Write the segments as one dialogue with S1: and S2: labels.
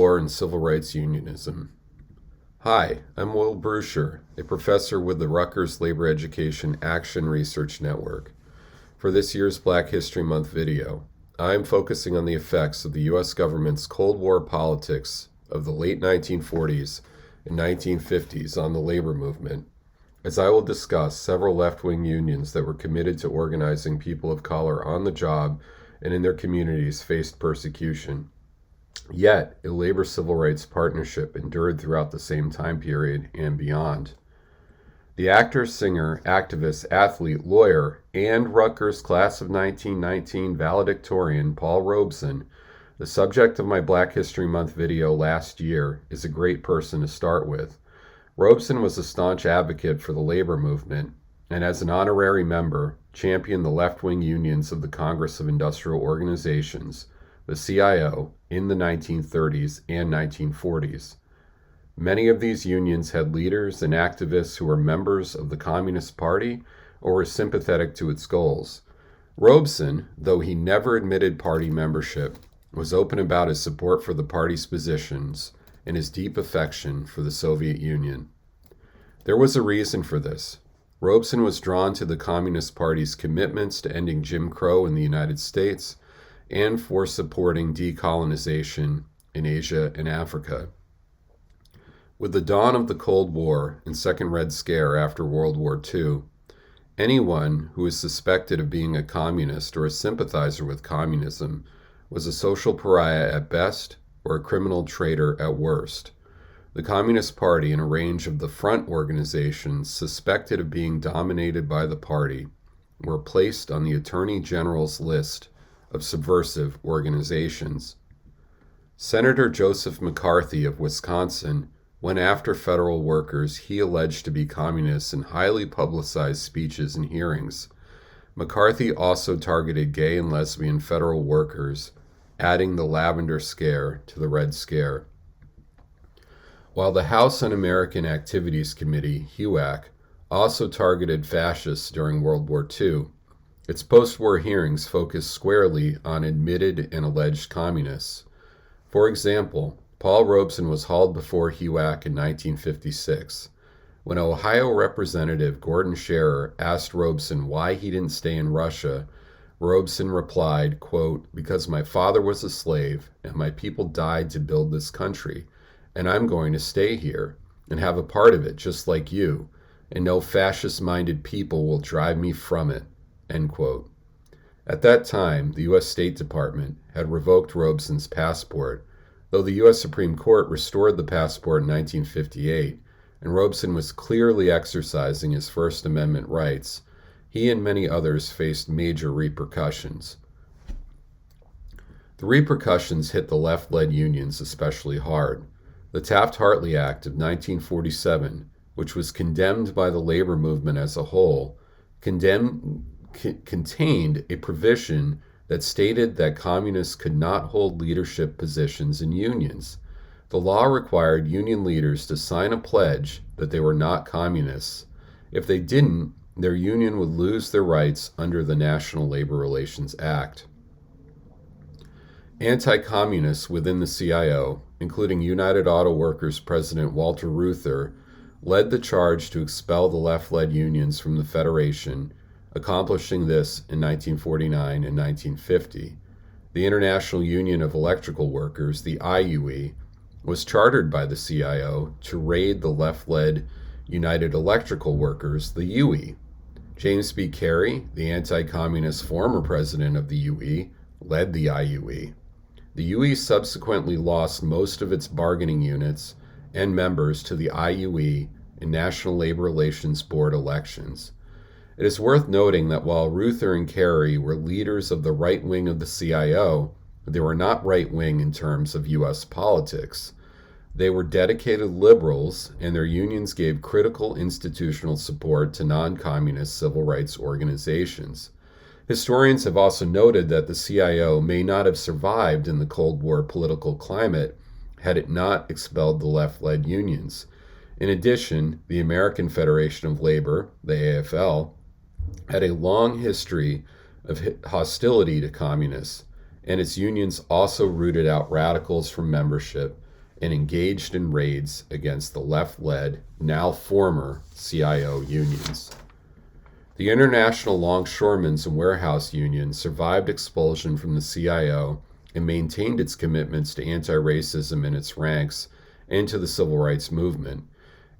S1: War and Civil Rights Unionism. Hi, I'm Will Brucher, a professor with the Rutgers Labor Education Action Research Network. For this year's Black History Month video, I am focusing on the effects of the U.S. government's Cold War politics of the late 1940s and 1950s on the labor movement, as I will discuss several left-wing unions that were committed to organizing people of color on the job and in their communities faced persecution. Yet, a labor civil rights partnership endured throughout the same time period and beyond. The actor, singer, activist, athlete, lawyer, and Rutgers class of 1919 valedictorian Paul Robeson, the subject of my Black History Month video last year, is a great person to start with. Robeson was a staunch advocate for the labor movement, and as an honorary member, championed the left-wing unions of the Congress of Industrial Organizations, the CIO, in the 1930s and 1940s. Many of these unions had leaders and activists who were members of the Communist Party or were sympathetic to its goals. Robeson, though he never admitted party membership, was open about his support for the party's positions and his deep affection for the Soviet Union. There was a reason for this. Robeson was drawn to the Communist Party's commitments to ending Jim Crow in the United States and for supporting decolonization in Asia and Africa. With the dawn of the Cold War and Second Red Scare after World War II, anyone who was suspected of being a communist or a sympathizer with communism was a social pariah at best or a criminal traitor at worst. The Communist Party and a range of the front organizations suspected of being dominated by the party were placed on the Attorney General's list of subversive organizations. Senator Joseph McCarthy of Wisconsin went after federal workers he alleged to be communists in highly publicized speeches and hearings. McCarthy also targeted gay and lesbian federal workers, adding the Lavender Scare to the Red Scare. While the House Un-American Activities Committee, HUAC, also targeted fascists during World War II, its post-war hearings focused squarely on admitted and alleged communists. For example, Paul Robeson was hauled before HUAC in 1956. When Ohio Representative Gordon Scherer asked Robeson why he didn't stay in Russia, Robeson replied, quote, "Because my father was a slave and my people died to build this country, and I'm going to stay here and have a part of it just like you, and no fascist-minded people will drive me from it." End quote. At that time, the U.S. State Department had revoked Robeson's passport, though the U.S. Supreme Court restored the passport in 1958, and Robeson was clearly exercising his First Amendment rights. He and many others faced major repercussions. The repercussions hit the left-led unions especially hard. The Taft-Hartley Act of 1947, which was condemned by the labor movement as a whole, contained a provision that stated that communists could not hold leadership positions in unions. The law required union leaders to sign a pledge that they were not communists. If they didn't, their union would lose their rights under the National Labor Relations Act. Anti-communists within the CIO, including United Auto Workers President Walter Reuther, led the charge to expel the left-led unions from the Federation, accomplishing this in 1949 and 1950. The International Union of Electrical Workers, the IUE, was chartered by the CIO to raid the left-led United Electrical Workers, the UE. James B. Carey, the anti-communist former president of the UE, led the IUE. The UE subsequently lost most of its bargaining units and members to the IUE in National Labor Relations Board elections. It is worth noting that while Reuther and Carey were leaders of the right wing of the CIO, they were not right wing in terms of U.S. politics. They were dedicated liberals, and their unions gave critical institutional support to non-communist civil rights organizations. Historians have also noted that the CIO may not have survived in the Cold War political climate had it not expelled the left-led unions. In addition, the American Federation of Labor, the AFL, had a long history of hostility to communists, and its unions also rooted out radicals from membership, and engaged in raids against the left-led, now former CIO unions. The International Longshoremen's and Warehouse Union survived expulsion from the CIO and maintained its commitments to anti-racism in its ranks and to the civil rights movement.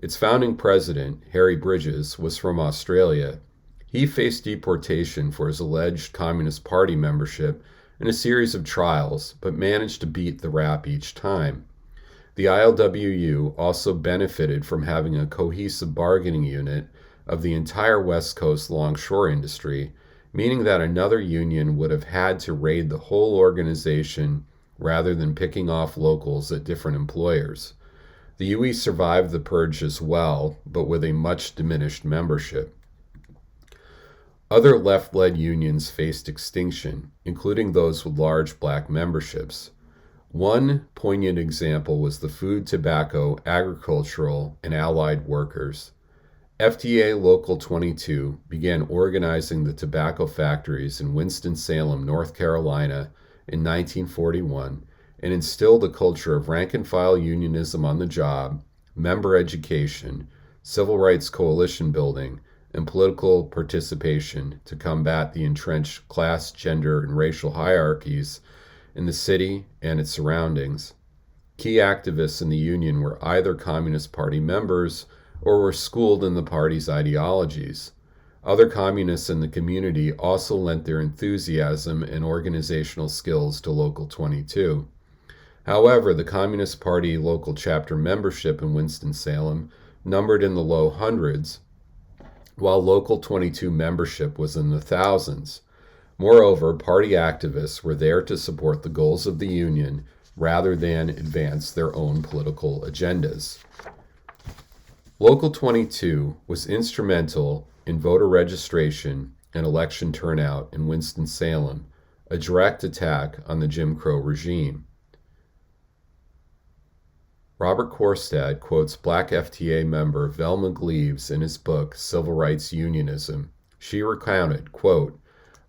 S1: Its founding president, Harry Bridges, was from Australia. He faced deportation for his alleged Communist Party membership in a series of trials, but managed to beat the rap each time. The ILWU also benefited from having a cohesive bargaining unit of the entire West Coast longshore industry, meaning that another union would have had to raid the whole organization rather than picking off locals at different employers. The UE survived the purge as well, but with a much diminished membership. Other left-led unions faced extinction, including those with large black memberships. One poignant example was the food, tobacco, agricultural, and allied workers. FTA Local 22 began organizing the tobacco factories in Winston-Salem, North Carolina in 1941 and instilled a culture of rank-and-file unionism on the job, member education, civil rights coalition building, and political participation to combat the entrenched class, gender, and racial hierarchies in the city and its surroundings. Key activists in the union were either Communist Party members or were schooled in the party's ideologies. Other communists in the community also lent their enthusiasm and organizational skills to Local 22. However, the Communist Party local chapter membership in Winston-Salem numbered in the low hundreds, while Local 22 membership was in the thousands. Moreover, party activists were there to support the goals of the union rather than advance their own political agendas. Local 22 was instrumental in voter registration and election turnout in Winston-Salem, a direct attack on the Jim Crow regime. Robert Korstad quotes Black FTA member Velma Gleaves in his book Civil Rights Unionism. She recounted, quote,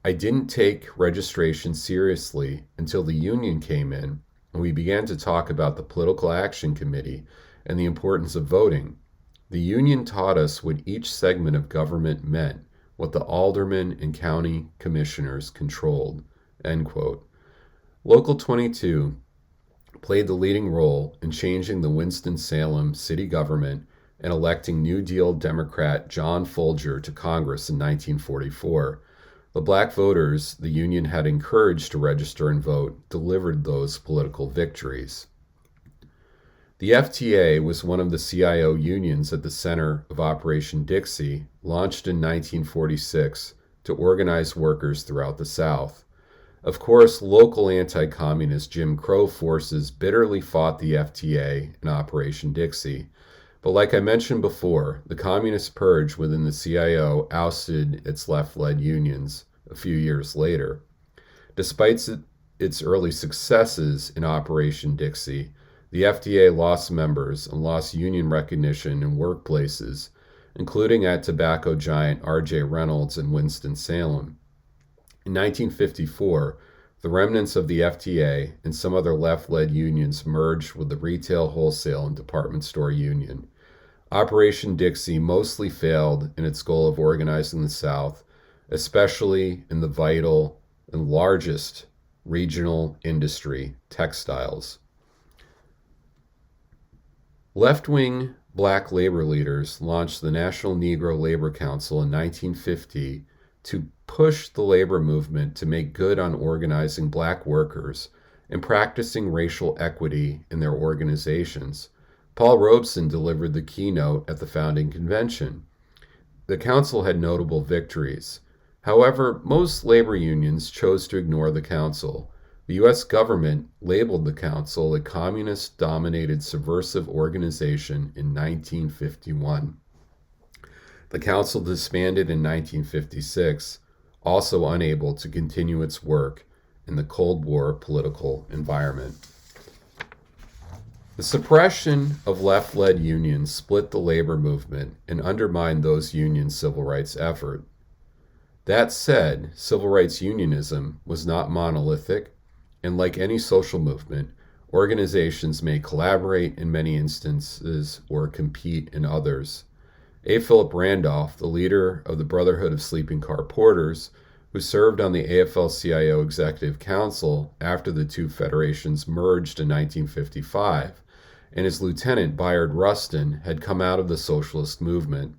S1: "I didn't take registration seriously until the union came in and we began to talk about the Political Action Committee and the importance of voting. The union taught us what each segment of government meant, what the aldermen and county commissioners controlled." End quote. Local 22 played the leading role in changing the Winston-Salem city government and electing New Deal Democrat John Folger to Congress in 1944. The black voters the union had encouraged to register and vote delivered those political victories. The FTA was one of the CIO unions at the center of Operation Dixie, launched in 1946 to organize workers throughout the South. Of course, local anti-communist Jim Crow forces bitterly fought the FTA in Operation Dixie. But like I mentioned before, the communist purge within the CIO ousted its left-led unions a few years later. Despite its early successes in Operation Dixie, the FTA lost members and lost union recognition in workplaces, including at tobacco giant R.J. Reynolds in Winston-Salem. In 1954, the remnants of the FTA and some other left-led unions merged with the retail, wholesale, and department store union. Operation Dixie mostly failed in its goal of organizing the South, especially in the vital and largest regional industry, textiles. Left-wing black labor leaders launched the National Negro Labor Council in 1950 to push the labor movement to make good on organizing black workers and practicing racial equity in their organizations. Paul Robeson delivered the keynote at the founding convention. The council had notable victories. However, most labor unions chose to ignore the council. The U.S. government labeled the council a communist-dominated subversive organization in 1951. The council disbanded in 1956, also unable to continue its work in the Cold War political environment. The suppression of left-led unions split the labor movement and undermined those unions' civil rights effort. That said, civil rights unionism was not monolithic, and like any social movement, Organizations may collaborate in many instances or compete in others. A. Philip Randolph, the leader of the Brotherhood of Sleeping Car Porters, who served on the AFL-CIO Executive Council after the two federations merged in 1955, and his lieutenant, Bayard Rustin, had come out of the socialist movement.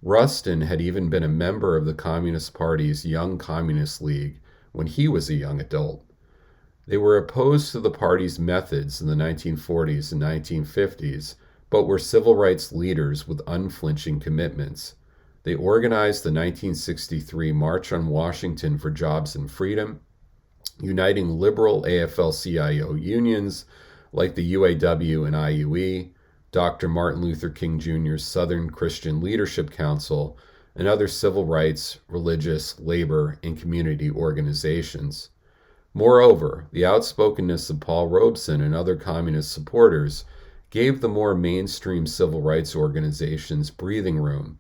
S1: Rustin had even been a member of the Communist Party's Young Communist League when he was a young adult. They were opposed to the party's methods in the 1940s and 1950s, but were civil rights leaders with unflinching commitments. They organized the 1963 March on Washington for Jobs and Freedom, uniting liberal AFL-CIO unions like the UAW and IUE, Dr. Martin Luther King Jr.'s Southern Christian Leadership Council, and other civil rights, religious, labor, and community organizations. Moreover, the outspokenness of Paul Robeson and other communist supporters gave the more mainstream civil rights organizations breathing room.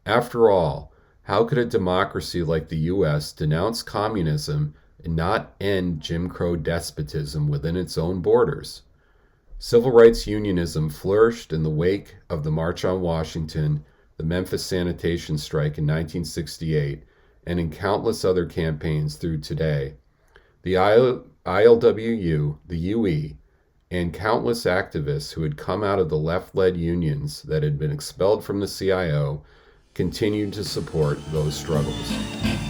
S1: After all, how could a democracy like the U.S. denounce communism and not end Jim Crow despotism within its own borders? Civil rights unionism flourished in the wake of the March on Washington, the Memphis sanitation strike in 1968, and in countless other campaigns through today. The ILWU, the UE, and countless activists who had come out of the left-led unions that had been expelled from the CIO continued to support those struggles.